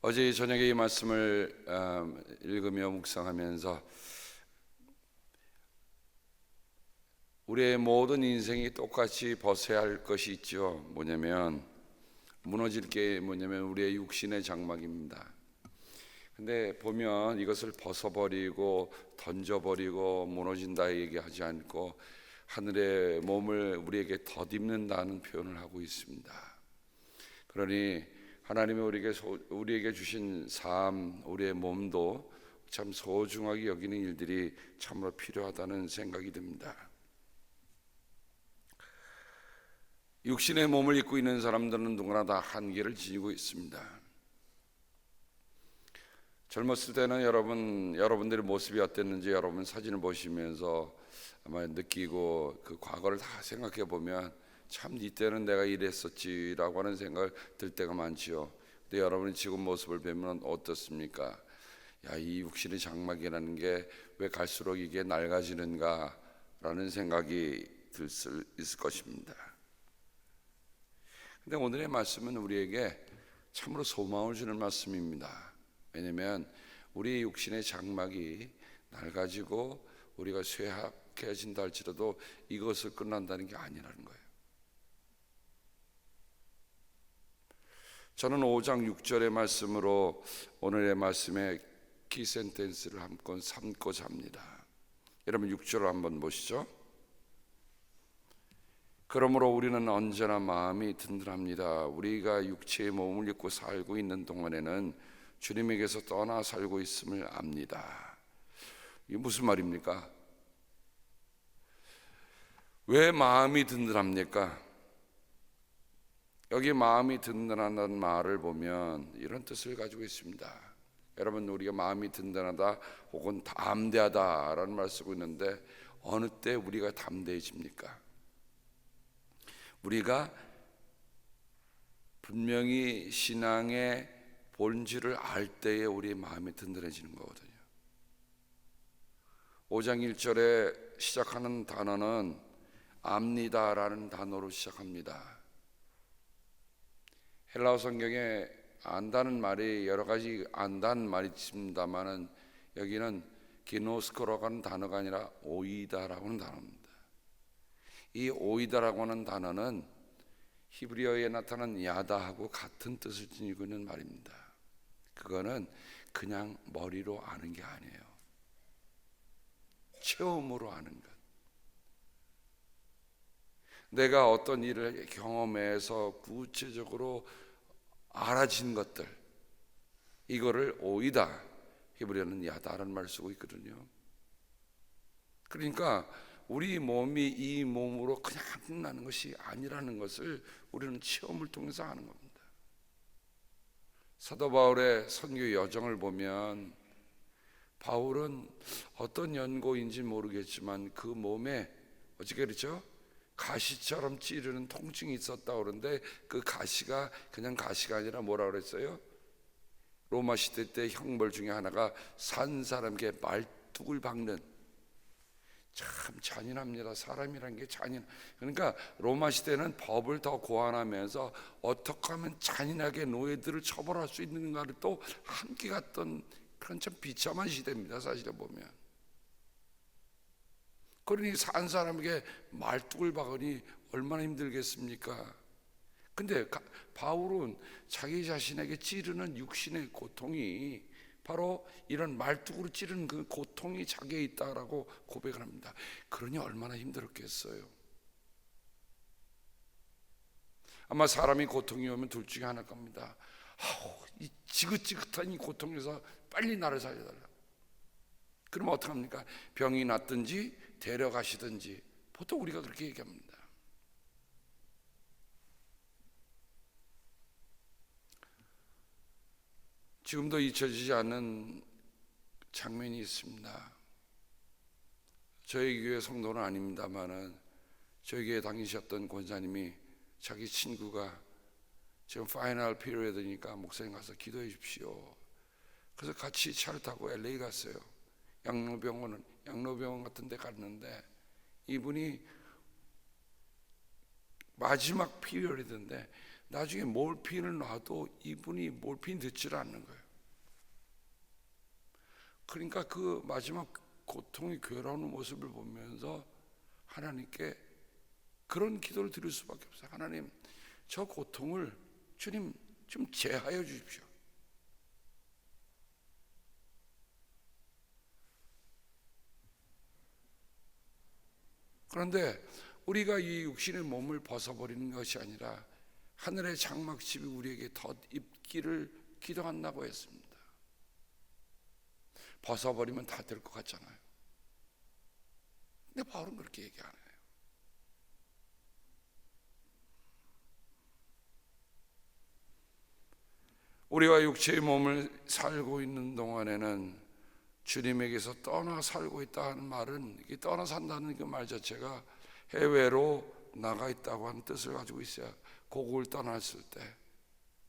어제 저녁에 이 말씀을 읽으며 묵상하면서 우리의 모든 인생이 똑같이 벗어야 할 것이 있죠. 무너질 게 뭐냐면 우리의 육신의 장막입니다. 근데 보면 이것을 벗어버리고 던져버리고 무너진다 얘기하지 않고 하늘의 몸을 우리에게 덧입는다는 표현을 하고 있습니다. 그러니 하나님이 우리에게 주신 삶, 우리의 몸도 참 소중하게 여기는 일들이 참으로 필요하다는 생각이 듭니다. 육신의 몸을 입고 있는 사람들은 누구나 다 한계를 지니고 있습니다. 젊었을 때는 여러분들의 모습이 어땠는지 여러분 사진을 보시면서 아마 느끼고 그 과거를 다 생각해 보면 참 이때는 내가 이랬었지라고 하는 생각을 들 때가 많지요. 근데 여러분이 지금 모습을 보면 어떻습니까? 이 육신의 장막이라는 게 왜 갈수록 이게 낡아지는가 라는 생각이 들 수 있을 것입니다. 근데 오늘의 말씀은 우리에게 참으로 소망을 주는 말씀입니다. 왜냐하면 우리 육신의 장막이 낡아지고 우리가 쇠약해진다 할지라도 이것을 끝난다는 게 아니라는 거예요. 저는 5장 6절의 말씀으로 오늘의 말씀의 키 센텐스를 한번 삼고자 합니다. 여러분 6절을 한번 보시죠. 그러므로 우리는 언제나 마음이 든든합니다. 우리가 육체의 몸을 입고 살고 있는 동안에는 주님에게서 떠나 살고 있음을 압니다. 이게 무슨 말입니까? 왜 마음이 든든합니까? 여기 마음이 든든하다는 말을 보면 이런 뜻을 가지고 있습니다. 여러분, 우리가 마음이 든든하다 혹은 담대하다라는 말을 쓰고 있는데 어느 때 우리가 담대해집니까? 우리가 분명히 신앙의 본질을 알 때에 우리의 마음이 든든해지는 거거든요. 5장 1절에 시작하는 단어는 압니다라는 단어로 시작합니다. 헬라어 성경에 안다는 말이 여러 가지 안다는 말이 있습니다만은 여기는 기노스코라고 하는 단어가 아니라 오이다라고 하는 단어입니다. 이 오이다라고 하는 단어는 히브리어에 나타난 야다하고 같은 뜻을 지니고 있는 말입니다. 그거는 그냥 머리로 아는 게 아니에요. 체험으로 아는 것. 내가 어떤 일을 경험해서 구체적으로 알아진 것들, 이거를 오이다, 히브리어는 야다라는 말을 쓰고 있거든요. 그러니까 우리 몸이 이 몸으로 그냥 끝나는 것이 아니라는 것을 우리는 체험을 통해서 아는 겁니다. 사도 바울의 선교 여정을 보면 바울은 어떤 연고인지 모르겠지만 그 몸에 어떻게 그랬죠? 가시처럼 찌르는 통증이 있었다 그러는데 그 가시가 그냥 가시가 아니라 뭐라 그랬어요? 로마 시대 때 형벌 중에 하나가 산 사람에게 말뚝을 박는, 참 잔인합니다. 사람이란 게 잔인. 그러니까 로마 시대는 법을 더 고안하면서 어떻게 하면 잔인하게 노예들을 처벌할 수 있는가를 또 함께 갔던 그런 참 비참한 시대입니다. 사실에 보면. 그러니 산 사람에게 말뚝을 박으니 얼마나 힘들겠습니까? 근데 바울은 자기 자신에게 찌르는 육신의 고통이 바로 이런 말뚝으로 찌르는 그 고통이 자기에 있다라고 고백을 합니다. 그러니 얼마나 힘들었겠어요. 아마 사람이 고통이 오면 둘 중에 하나일 겁니다. 이 지긋지긋한 이 고통에서 빨리 나를 살려달라. 그러면 어떡합니까? 병이 낫든지 데려가시든지, 보통 우리가 그렇게 얘기합니다. 지금도 잊혀지지 않는 장면이 있습니다. 저희 교회 성도는 아닙니다만은 저희 교회 다니셨던 권사님이 자기 친구가 지금 파이널 피리어드니까 목사님 가서 기도해 주십시오. 그래서 같이 차를 타고 LA 갔어요. 양로병원 같은 데 갔는데 이분이 마지막 피리어드인데 나중에 몰핀을 놔도 이분이 몰핀 듣지를 않는 거예요. 그러니까 그 마지막 고통이 괴로운 모습을 보면서 하나님께 그런 기도를 드릴 수밖에 없어요. 하나님, 저 고통을 주님 좀 제하여 주십시오. 그런데 우리가 이 육신의 몸을 벗어버리는 것이 아니라 하늘의 장막집이 우리에게 덧입기를 기도한다고 했습니다. 벗어버리면 다 될 것 같잖아요. 근데 바울은 그렇게 얘기 안 해요. 우리가 육체의 몸을 살고 있는 동안에는 주님에게서 떠나 살고 있다는 말은, 이게 떠나 산다는 그 말 자체가 해외로 나가 있다고 하는 뜻을 가지고 있어요. 고국을 떠났을 때.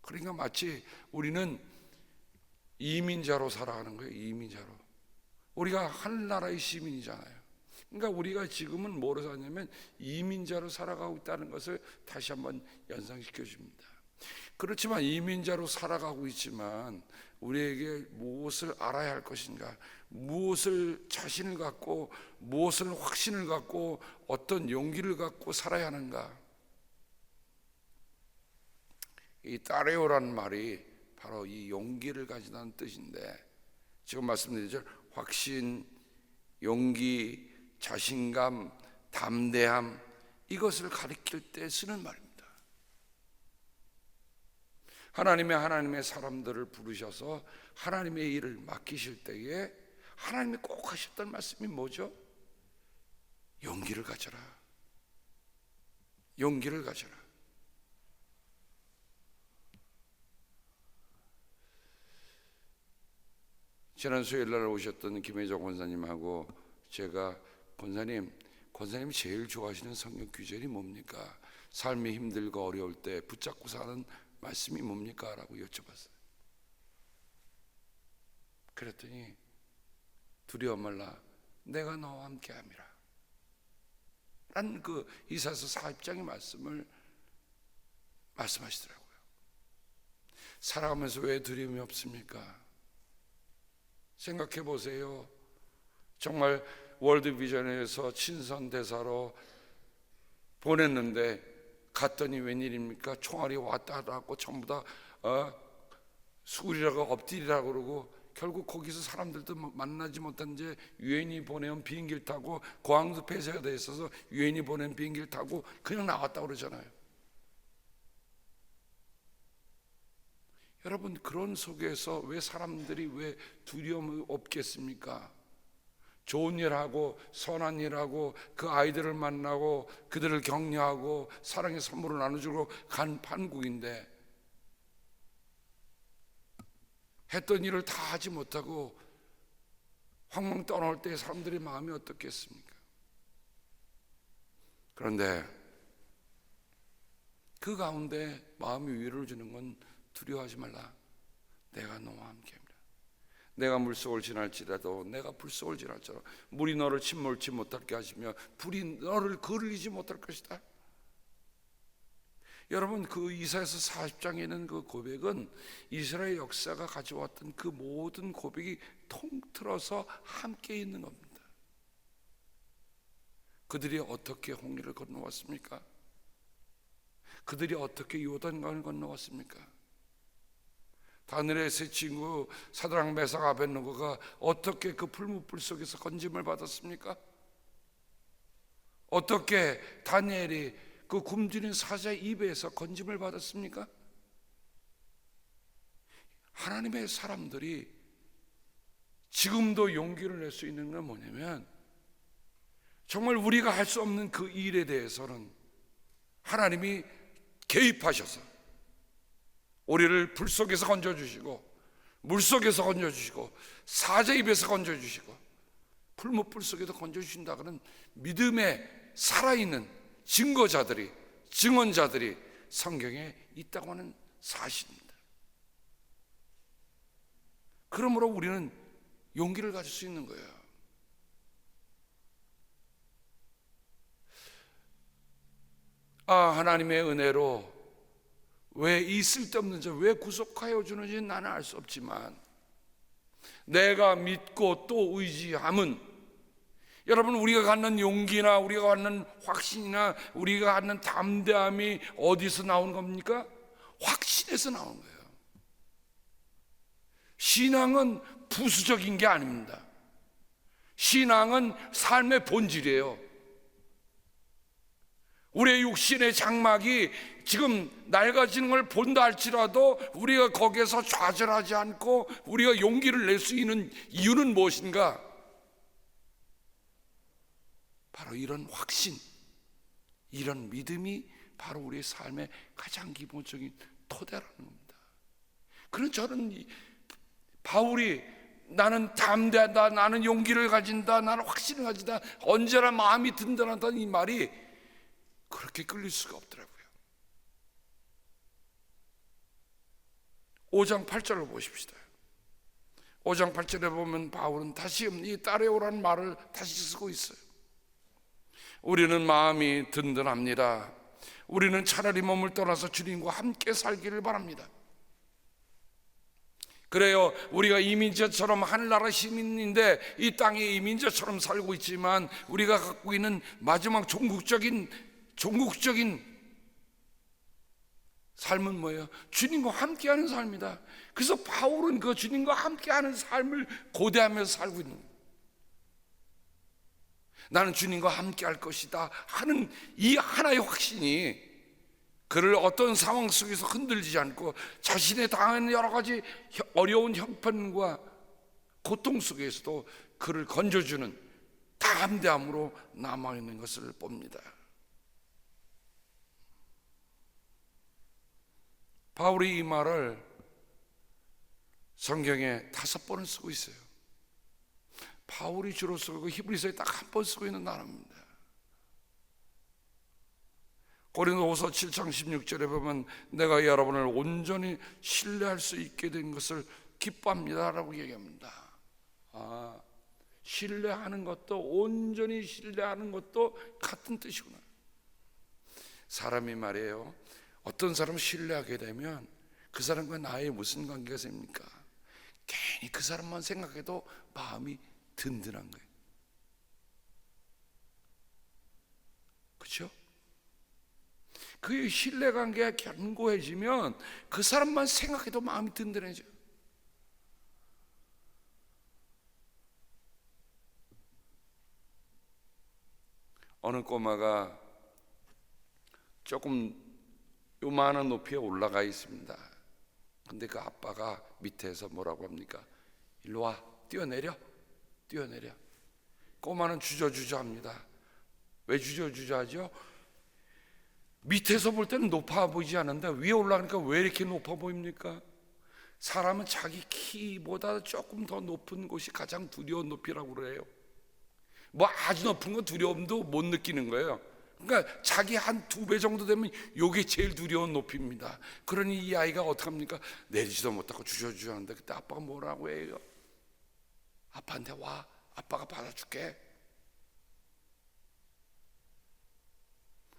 그러니까 마치 우리는 이민자로 살아가는 거예요. 이민자로. 우리가 하늘나라의 시민이잖아요. 그러니까 우리가 지금은 뭐로 사냐면 이민자로 살아가고 있다는 것을 다시 한번 연상시켜 줍니다. 그렇지만 이민자로 살아가고 있지만 우리에게 무엇을 알아야 할 것인가, 무엇을 자신을 갖고, 무엇을 확신을 갖고, 어떤 용기를 갖고 살아야 하는가. 이 따레오라는 말이 바로 이 용기를 가진다는 뜻인데, 지금 말씀드린 확신, 용기, 자신감, 담대함, 이것을 가리킬 때 쓰는 말입니다. 하나님의 사람들을 부르셔서 하나님의 일을 맡기실 때에 하나님이 꼭 하셨던 말씀이 뭐죠? 용기를 가져라. 용기를 가져라. 지난 수요일날 오셨던 김혜정 권사님하고 제가 권사님 제일 좋아하시는 성경 구절이 뭡니까? 삶이 힘들고 어려울 때 붙잡고 사는 말씀이 뭡니까? 라고 여쭤봤어요. 그랬더니 두려워 말라, 내가 너와 함께 함이라 라는 그 이사야서 40장의 말씀을 말씀하시더라고요. 살아가면서 왜 두려움이 없습니까? 생각해 보세요. 정말 월드비전에서 친선대사로 보냈는데 갔더니 웬일입니까? 총알이 왔다 하고 전부 다 수구리라고 엎드리라고 그러고, 결국 거기서 사람들도 만나지 못한 채 유엔이 보내온 비행기를 타고, 공항도 폐쇄가 돼 있어서 유엔이 보낸 비행기를 타고 그냥 나왔다고 그러잖아요. 여러분, 그런 속에서 왜 사람들이 왜 두려움이 없겠습니까? 좋은 일하고 선한 일하고 그 아이들을 만나고 그들을 격려하고 사랑의 선물을 나눠주고 간 판국인데, 했던 일을 다 하지 못하고 황망 떠나올 때 사람들의 마음이 어떻겠습니까? 그런데 그 가운데 마음이 위로를 주는 건 두려워하지 말라, 내가 너와 함께합니다. 내가 물속을 지날지라도, 내가 불속을 지날지라도 물이 너를 침몰치 못하게 하시며 불이 너를 거르리지 못할 것이다. 여러분, 그 이사야서 40장에 있는 그 고백은 이스라엘 역사가 가져왔던 그 모든 고백이 통틀어서 함께 있는 겁니다. 그들이 어떻게 홍해를 건너왔습니까? 그들이 어떻게 요단강을 건너왔습니까? 다니엘의 세 친구 사드락 메삭 아벳느고가 어떻게 그 풀무불 속에서 건짐을 받았습니까? 어떻게 다니엘이 그 굶주린 사자의 입에서 건짐을 받았습니까? 하나님의 사람들이 지금도 용기를 낼 수 있는 건 뭐냐면, 정말 우리가 할 수 없는 그 일에 대해서는 하나님이 개입하셔서 우리를 불 속에서 건져주시고, 물 속에서 건져주시고, 사자 입에서 건져주시고, 풀무불 속에서 건져주신다는 믿음에 살아있는 증거자들이, 증언자들이 성경에 있다고 하는 사실입니다. 그러므로 우리는 용기를 가질 수 있는 거예요. 하나님의 은혜로 왜 이 쓸데없는 자, 왜 구속하여 주는지 나는 알 수 없지만 내가 믿고 또 의지함은, 여러분, 우리가 갖는 용기나 우리가 갖는 확신이나 우리가 갖는 담대함이 어디서 나오는 겁니까? 확신에서 나오는 거예요. 신앙은 부수적인 게 아닙니다. 신앙은 삶의 본질이에요. 우리의 육신의 장막이 지금 낡아지는 걸 본다 할지라도 우리가 거기에서 좌절하지 않고 우리가 용기를 낼 수 있는 이유는 무엇인가? 바로 이런 확신, 이런 믿음이 바로 우리의 삶의 가장 기본적인 토대라는 겁니다. 그런 저는 바울이 나는 담대하다, 나는 용기를 가진다, 나는 확신을 가진다, 언제나 마음이 든든하다는 이 말이 그렇게 끌릴 수가 없더라고요. 5장 8절을 보십시다. 5장 8절에 보면 바울은 다시 이 따라오라는 말을 다시 쓰고 있어요. 우리는 마음이 든든합니다. 우리는 차라리 몸을 떠나서 주님과 함께 살기를 바랍니다. 그래요, 우리가 이민자처럼 하늘나라 시민인데 이 땅의 이민자처럼 살고 있지만 우리가 갖고 있는 마지막 종국적인 삶은 뭐예요? 주님과 함께하는 삶이다. 그래서 바울은 그 주님과 함께하는 삶을 고대하면서 살고 있는 거예요. 나는 주님과 함께할 것이다 하는 이 하나의 확신이 그를 어떤 상황 속에서 흔들리지 않고 자신의 당하는 여러 가지 어려운 형편과 고통 속에서도 그를 건져주는 담대함으로 남아있는 것을 봅니다. 바울이 이 말을 성경에 5번을 쓰고 있어요. 바울이 주로 쓰고 히브리서에 딱 한 번 쓰고 있는 단어입니다. 고린도후서 7장 16절에 보면 내가 여러분을 온전히 신뢰할 수 있게 된 것을 기뻐합니다 라고 얘기합니다. 신뢰하는 것도 온전히 신뢰하는 것도 같은 뜻이구나. 사람이 말이에요, 어떤 사람을 신뢰하게 되면 그 사람과 나의 무슨 관계가 생깁니까? 괜히 그 사람만 생각해도 마음이 든든한 거예요. 그렇죠? 그 신뢰관계가 견고해지면 그 사람만 생각해도 마음이 든든해져요. 어느 꼬마가 조금 요만한 높이에 올라가 있습니다. 근데 그 아빠가 밑에서 뭐라고 합니까? 일로 와, 뛰어내려. 꼬마는 주저주저합니다. 왜 주저주저하죠? 밑에서 볼 때는 높아 보이지 않는데 위에 올라가니까 왜 이렇게 높아 보입니까? 사람은 자기 키보다 조금 더 높은 곳이 가장 두려운 높이라고 그래요. 뭐 아주 높은 건 두려움도 못 느끼는 거예요. 그러니까 자기 한 2배 정도 되면 이게 제일 두려운 높이입니다. 그러니 이 아이가 어떡합니까? 내리지도 못하고 주저주저하는데 그때 아빠가 뭐라고 해요? 아빠한테 와, 아빠가 받아줄게.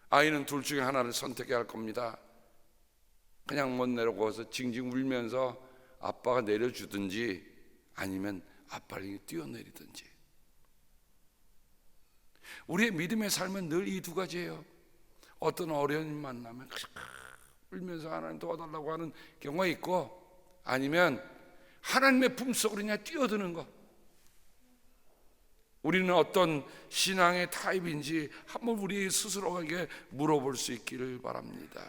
아이는 둘 중에 하나를 선택해야 할 겁니다. 그냥 못 내려가서 징징 울면서 아빠가 내려주든지 아니면 아빠를 뛰어내리든지. 우리의 믿음의 삶은 늘 이 두 가지예요. 어떤 어려움이 만나면 울면서 하나님 도와달라고 하는 경우가 있고, 아니면 하나님의 품속으로 그냥 뛰어드는 거. 우리는 어떤 신앙의 타입인지 한번 우리 스스로에게 물어볼 수 있기를 바랍니다.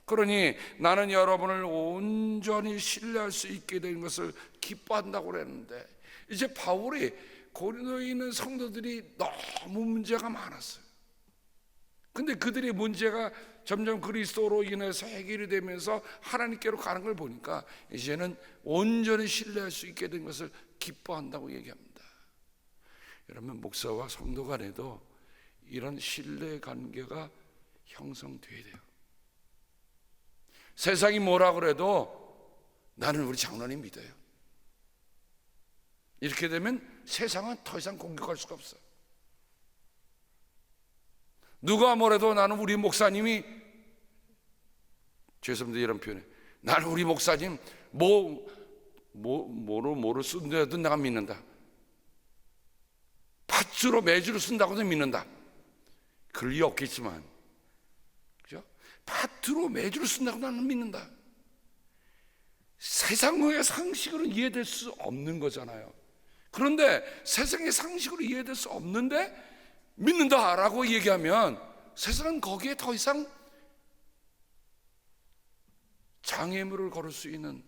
그러니 나는 여러분을 온전히 신뢰할 수 있게 된 것을 기뻐한다고 그랬는데, 이제 바울이 고린도에 있는 성도들이 너무 문제가 많았어요. 근데 그들의 문제가 점점 그리스도로 인해서 해결이 되면서 하나님께로 가는 걸 보니까 이제는 온전히 신뢰할 수 있게 된 것을 기뻐한다고 얘기합니다. 여러분, 목사와 성도 간에도 이런 신뢰 관계가 형성돼야 돼요. 세상이 뭐라 그래도 나는 우리 장로님 믿어요. 이렇게 되면 세상은 더 이상 공격할 수가 없어요. 누가 뭐래도 나는 우리 목사님이 죄송합니다 이런 표현에. 나는 우리 목사님 뭐를 쓴데도 내가 믿는다. 팥주로 매주를 쓴다고도 믿는다. 그럴 리 없겠지만, 그죠? 팥주로 매주를 쓴다고 나는 믿는다. 세상의 상식으로 이해될 수 없는 거잖아요. 그런데 세상의 상식으로 이해될 수 없는데 믿는다라고 얘기하면 세상은 거기에 더 이상 장애물을 걸을 수 있는,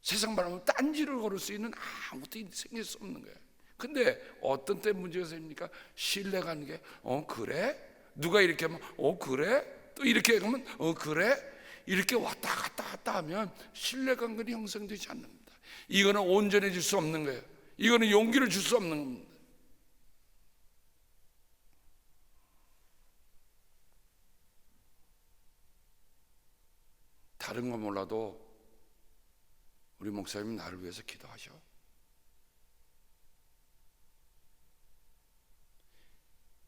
세상 말하면 딴지를 걸을 수 있는 아무것도 생길 수 없는 거예요. 근데 어떤 때 문제가 생깁니까? 신뢰가는 게 그래? 누가 이렇게 하면 그래? 또 이렇게 하면 그래? 이렇게 왔다 갔다 하면 신뢰관계이 형성되지 않습니다. 이거는 온전해질 수 없는 거예요. 이거는 용기를 줄 수 없는 겁니다. 다른 거 몰라도 우리 목사님 나를 위해서 기도하셔.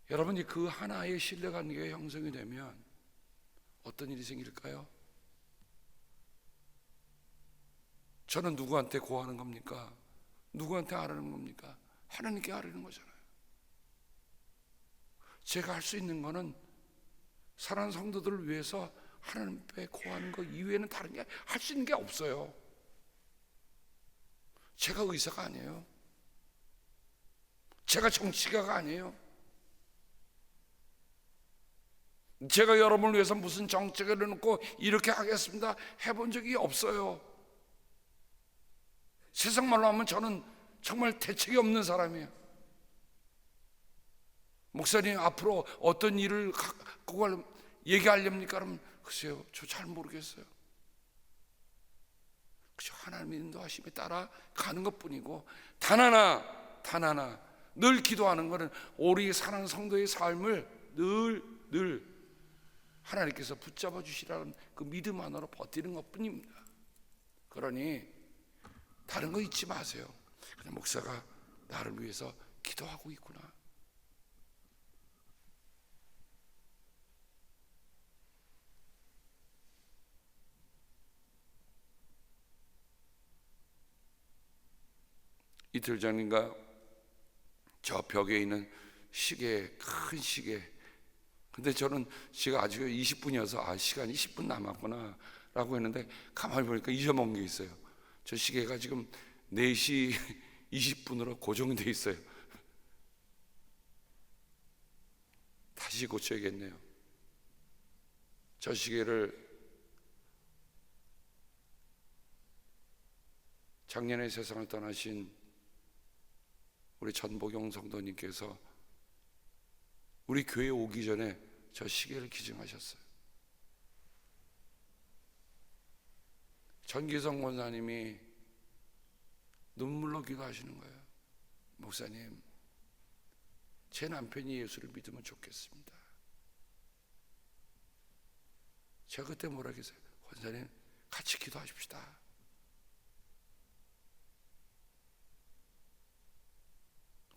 여러분이 그 하나의 신뢰관계가 형성이 되면 어떤 일이 생길까요? 저는 누구한테 고하는 겁니까? 누구한테 아뢰는 겁니까? 하나님께 아뢰는 거잖아요. 제가 할 수 있는 거는 사랑하는 성도들을 위해서 하나님 앞에 고하는 것 이외에는 다른 게 할 수 있는 게 없어요. 제가 의사가 아니에요. 제가 정치가가 아니에요. 제가 여러분을 위해서 무슨 정책을 해놓고 이렇게 하겠습니다 해본 적이 없어요. 세상 말로 하면 저는 정말 대책이 없는 사람이에요. 목사님 앞으로 어떤 일을 갖고 얘기하렵니까? 그러면 글쎄요, 저 잘 모르겠어요. 그저 하나님의 인도하심에 따라 가는 것뿐이고, 단 하나 늘 기도하는 것은 우리 사랑하는 성도의 삶을 늘 하나님께서 붙잡아 주시라는 그 믿음 하나로 버티는 것뿐입니다. 그러니 다른 거 잊지 마세요. 그냥 목사가 나를 위해서 기도하고 있구나. 이틀 전인가 저 벽에 있는 시계, 큰 시계. 근데 저는 제가 아직 20분이어서 시간이 10분 남았구나 라고 했는데 가만히 보니까 잊어먹은 게 있어요. 저 시계가 지금 4시 20분으로 고정이 돼 있어요. 다시 고쳐야겠네요. 저 시계를 작년에 세상을 떠나신 우리 전보경 성도님께서 우리 교회 오기 전에 저 시계를 기증하셨어요. 전기성 권사님이 눈물로 기도하시는 거예요. 목사님, 제 남편이 예수를 믿으면 좋겠습니다. 제가 그때 뭐라 했어요? 권사님, 같이 기도하십시다.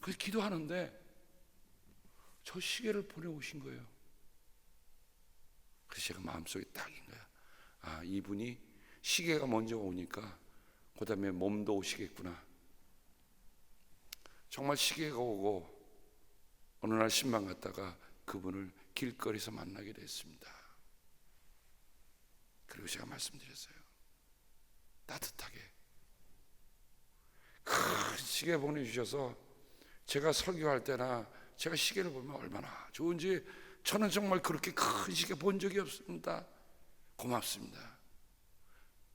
그래서 기도하는데 저 시계를 보내오신 거예요. 그래서 제가 마음속에 딱인 거야. 이분이 시계가 먼저 오니까 그 다음에 몸도 오시겠구나. 정말 시계가 오고 어느 날 신방 갔다가 그분을 길거리에서 만나게 됐습니다. 그리고 제가 말씀드렸어요. 따뜻하게 큰 시계 보내주셔서 제가 설교할 때나 제가 시계를 보면 얼마나 좋은지, 저는 정말 그렇게 큰 시계 본 적이 없습니다. 고맙습니다.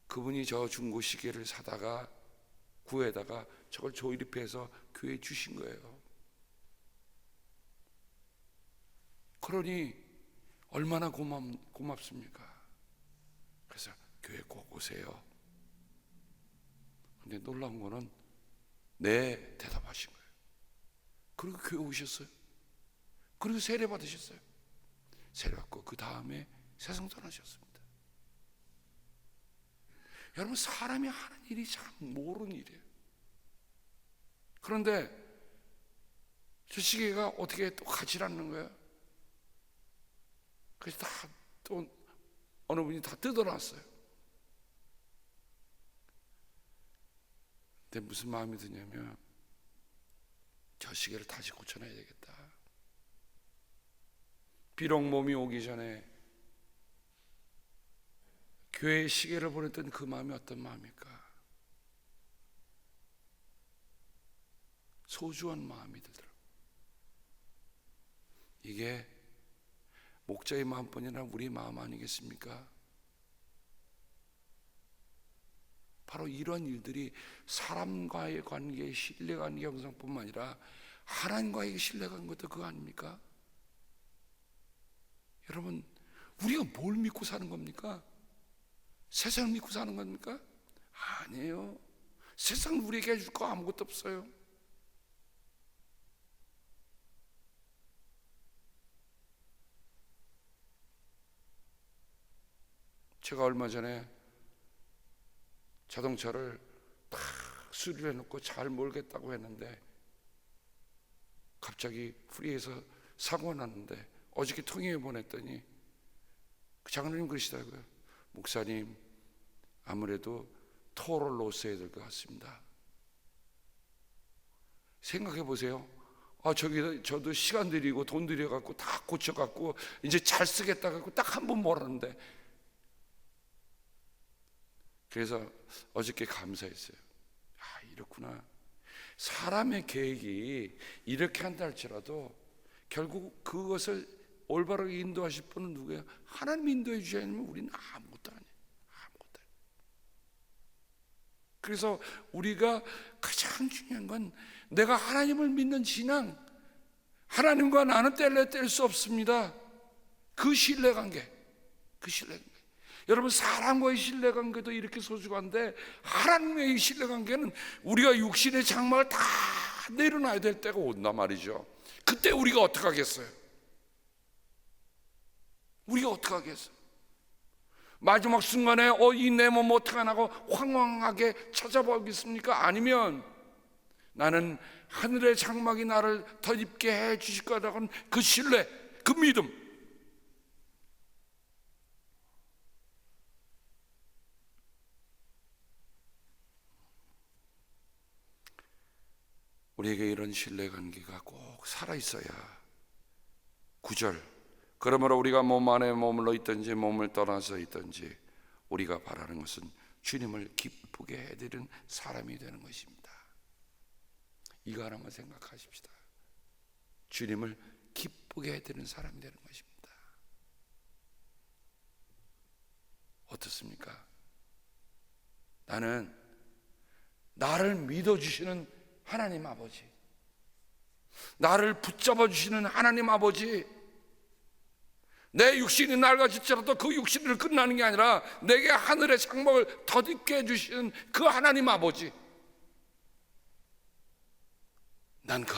그분이 저 중고 시계를 사다가 구해다가 저걸 조립해서 교회에 주신 거예요. 그러니 얼마나 고맙습니까? 그래서 교회 꼭 오세요. 근데 놀라운 거는 네 대답하신 거예요. 그리고 교회 오셨어요. 그리고 세례 받으셨어요. 세례 받고 그 다음에 세상 떠나셨습니다. 여러분, 사람이 하는 일이 참 모르는 일이에요. 그런데 저 시계가 어떻게 또 가지 않는 거예요. 그래서 다 또 어느 분이 다 뜯어놨어요. 근데 무슨 마음이 드냐면 저 시계를 다시 고쳐놔야 되겠다. 비록 몸이 오기 전에 교회에 시계를 보냈던 그 마음이 어떤 마음일까? 소중한 마음이 들더라고요. 이게 목자의 마음뿐이 아니라 우리 마음 아니겠습니까? 바로 이런 일들이 사람과의 관계의 신뢰관계 형성뿐만 아니라 하나님과의 신뢰관계도 그거 아닙니까? 여러분, 우리가 뭘 믿고 사는 겁니까? 세상을 믿고 사는 겁니까? 아니에요. 세상은 우리에게 해줄 거 아무것도 없어요. 제가 얼마 전에 자동차를 다 수리를 해놓고 잘 몰겠다고 했는데 갑자기 프리에서 사고가 났는데 어저께 통영에 보냈더니 그 장로님 그러시더라고요. 목사님, 아무래도 토를 놓으셔야 될 것 같습니다. 생각해 보세요. 저도 시간 들이고 돈 들여갖고 다 고쳐갖고 이제 잘 쓰겠다 갖고 딱 한 번 몰았는데, 그래서 어저께 감사했어요. 이렇구나. 사람의 계획이 이렇게 한다 할지라도 결국 그것을 올바르게 인도하실 분은 누구예요? 하나님이 인도해 주셔야 하면 우리는 아무것도 아니에요. 아무것도 아니에요. 그래서 우리가 가장 중요한 건 내가 하나님을 믿는 신앙, 하나님과 나는 뗄 수 없습니다. 그 신뢰관계, 그 신뢰관계. 여러분, 사람과의 신뢰관계도 이렇게 소중한데 하나님의 신뢰관계는 우리가 육신의 장막을 다 내려놔야 될 때가 온단 말이죠. 그때 우리가 어떻게 하겠어요? 우리가 어떻게 하겠어요? 마지막 순간에 이 내 몸 어떻게 하나고 황황하게 찾아보겠습니까? 아니면 나는 하늘의 장막이 나를 덧입게 해 주실 거라는 그 신뢰, 그 믿음, 우리에게 이런 신뢰관계가 꼭 살아있어야 9절, 그러므로 우리가 몸 안에 머물러 있든지 몸을 떠나서 있든지 우리가 바라는 것은 주님을 기쁘게 해드리는 사람이 되는 것입니다. 이거 하나만 생각하십시다. 주님을 기쁘게 해드리는 사람이 되는 것입니다. 어떻습니까? 나는 나를 믿어주시는 하나님 아버지, 나를 붙잡아 주시는 하나님 아버지, 내 육신이 낡아질지라도 그 육신을 끝나는 게 아니라 내게 하늘의 장막을 덧입게 해주시는 그 하나님 아버지, 난 그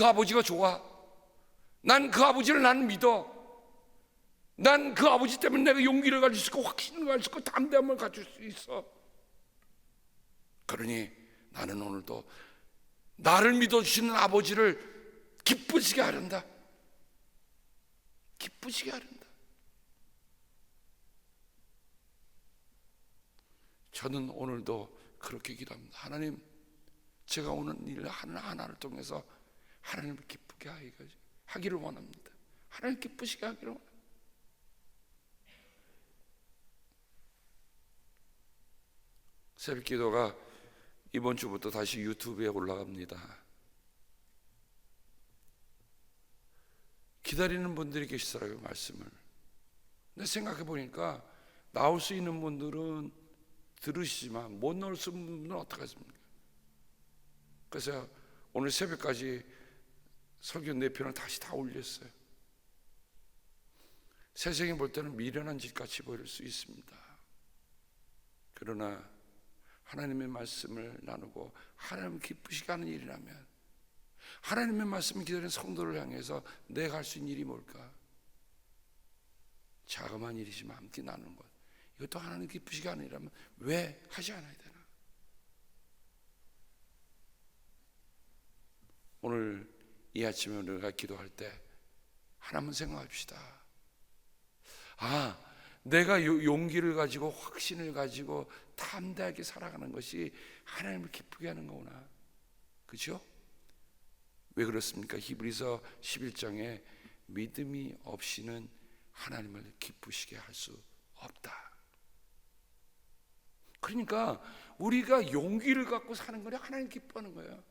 아버지가 좋아. 난 그 아버지를 난 믿어. 난 그 아버지 때문에 내가 용기를 가질 수 있고 확신을 가질 수 있고 담대함을 가질 수 있어. 그러니 나는 오늘도 나를 믿어주시는 아버지를 기쁘시게 하련다. 기쁘시게 하련다. 저는 오늘도 그렇게 기도합니다. 하나님, 제가 오늘 일 하나를 통해서 하나님을 기쁘게 하기를 원합니다. 하나님 기쁘시게 하기를 원합니다. 새벽 기도가 이번 주부터 다시 유튜브에 올라갑니다. 기다리는 분들이 계시더라고요, 말씀을. 근데 생각해 보니까 나올 수 있는 분들은 들으시지만 못 나올 수 있는 분들은 어떡하십니까? 그래서 오늘 새벽까지 설교 4편을 다시 다 올렸어요. 세상이 볼 때는 미련한 짓같이 보일 수 있습니다. 그러나 하나님의 말씀을 나누고 하나님 기쁘시게 하는 일이라면, 하나님의 말씀을 기다리는 성도를 향해서 내가 할 수 있는 일이 뭘까? 자그마한 일이지만 함께 나누는 것, 이것도 하나님 기쁘시게 하는 일이라면 왜 하지 않아야 되나? 오늘 이 아침에 우리가 기도할 때 하나만 생각합시다. 내가 용기를 가지고 확신을 가지고 담대하게 살아가는 것이 하나님을 기쁘게 하는 거구나. 그죠? 왜 그렇습니까? 히브리서 11장에 믿음이 없이는 하나님을 기쁘시게 할 수 없다. 그러니까 우리가 용기를 갖고 사는 거냐, 하나님 기뻐하는 거예요.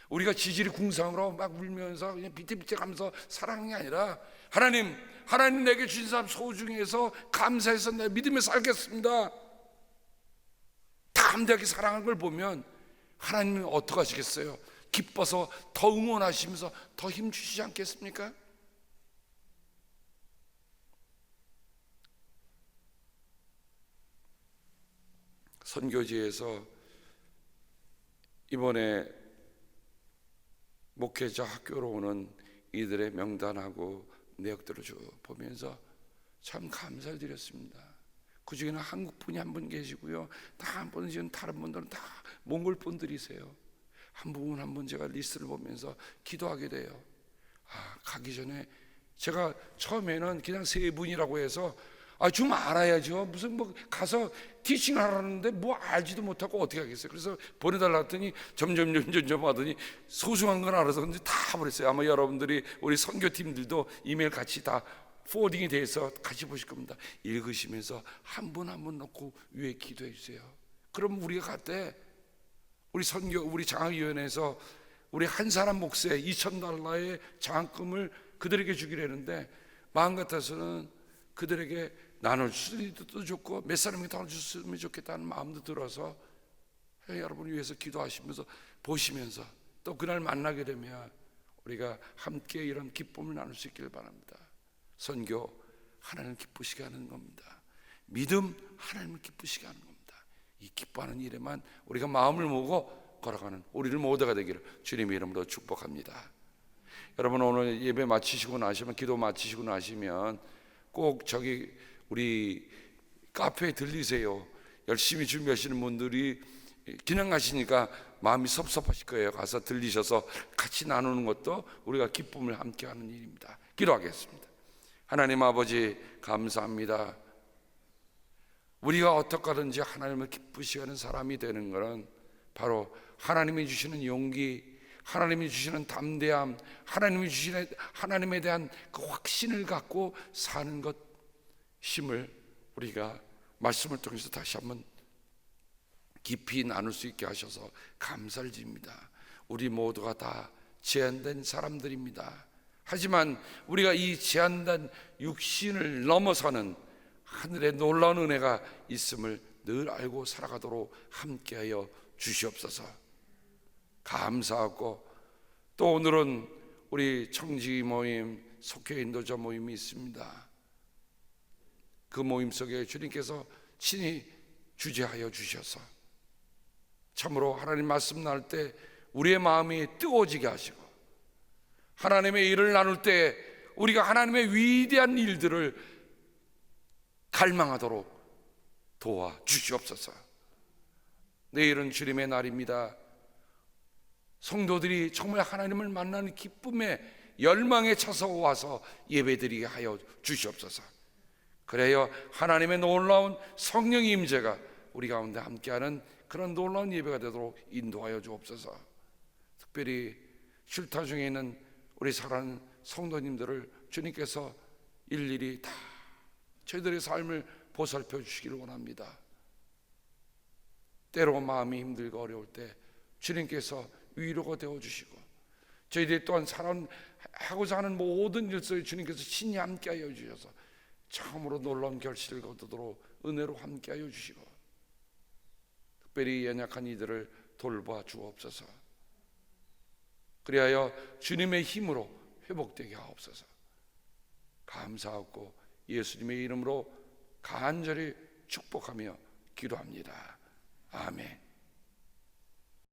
우리가 지질이 궁상으로 막 울면서 그냥 비틀비틀하면서 사랑하는 게 아니라 하나님 내게 주신 삶 소중히 해서 감사해서 내 믿음에 살겠습니다. 담대하게 사랑하는 걸 보면 하나님은 어떻게 하시겠어요? 기뻐서 더 응원하시면서 더 힘 주시지 않겠습니까? 선교지에서 이번에 목회자 학교로 오는 이들의 명단하고 내역들을 쭉 보면서 참 감사를 드렸습니다. 그 중에는 한국 분이 한 분 계시고요, 다 한 분은 지금 다른 분들은 다 몽골 분들이세요. 한 분 한 분 제가 리스트를 보면서 기도하게 돼요. 가기 전에 제가 처음에는 그냥 세 분이라고 해서 좀 알아야죠. 무슨 뭐 가서 티칭을 하라는데 뭐 알지도 못하고 어떻게 하겠어요. 그래서 보내달라 했더니 점점 하더니 소중한 건 알아서 근데 다 버렸어요. 아마 여러분들이 우리 선교팀들도 이메일 같이 다 포워딩이 돼서 같이 보실 겁니다. 읽으시면서 한 분 한 분 놓고 위에 기도해 주세요. 그럼 우리가 갈 때 우리 장학위원회에서 우리 한 사람 몫에 $2,000의 장학금을 그들에게 주기로 했는데 마음 같아서는 그들에게 나눌 수도 좋고 몇 사람에게 더 줬으면 좋겠다는 마음도 들어서 여러분을 위해서 기도하시면서 보시면서 또 그날 만나게 되면 우리가 함께 이런 기쁨을 나눌 수 있기를 바랍니다. 선교 하나님을 기쁘시게 하는 겁니다. 믿음 하나님을 기쁘시게 하는 겁니다. 이 기뻐하는 일에만 우리가 마음을 모으고 걸어가는 우리를 모두가 되기를 주님의 이름으로 축복합니다. 여러분 오늘 예배 마치시고 나시면 기도 마치시고 나시면 꼭 저기 우리 카페에 들리세요. 열심히 준비하시는 분들이 그냥 가시니까 마음이 섭섭하실 거예요. 가서 들리셔서 같이 나누는 것도 우리가 기쁨을 함께 하는 일입니다. 기도하겠습니다. 하나님 아버지 감사합니다. 우리가 어떻게 하든지 하나님을 기쁘시게 하는 사람이 되는 것은 바로 하나님이 주시는 용기, 하나님이 주시는 담대함, 하나님이 주시는 하나님에 대한 그 확신을 갖고 사는 것임을 우리가 말씀을 통해서 다시 한번 깊이 나눌 수 있게 하셔서 감사를 드립니다. 우리 모두가 다 제한된 사람들입니다. 하지만 우리가 이 제한된 육신을 넘어서는 하늘의 놀라운 은혜가 있음을 늘 알고 살아가도록 함께하여 주시옵소서. 감사하고 또 오늘은 우리 청지 모임, 속회 인도자 모임이 있습니다. 그 모임 속에 주님께서 친히 주재하여 주셔서 참으로 하나님 말씀 나눌 때 우리의 마음이 뜨거워지게 하시고 하나님의 일을 나눌 때 우리가 하나님의 위대한 일들을 갈망하도록 도와 주시옵소서. 내일은 주님의 날입니다. 성도들이 정말 하나님을 만나는 기쁨에 열망에 차서 와서 예배드리게 하여 주시옵소서. 그래야 하나님의 놀라운 성령의 임재가 우리 가운데 함께하는 그런 놀라운 예배가 되도록 인도하여 주옵소서. 특별히 쉴타 중에 있는 우리 사랑하는 성도님들을 주님께서 일일이 다 저희들의 삶을 보살펴 주시기를 원합니다. 때로 마음이 힘들고 어려울 때 주님께서 위로가 되어주시고 저희들이 또한 하고자 하는 모든 일 속에 주님께서 친히 함께하여 주셔서 처음으로 놀라운 결실을 거두도록 은혜로 함께하여 주시고 특별히 연약한 이들을 돌봐 주옵소서. 그리하여 주님의 힘으로 회복되게 하옵소서. 감사하고 예수님의 이름으로 간절히 축복하며 기도합니다. 아멘.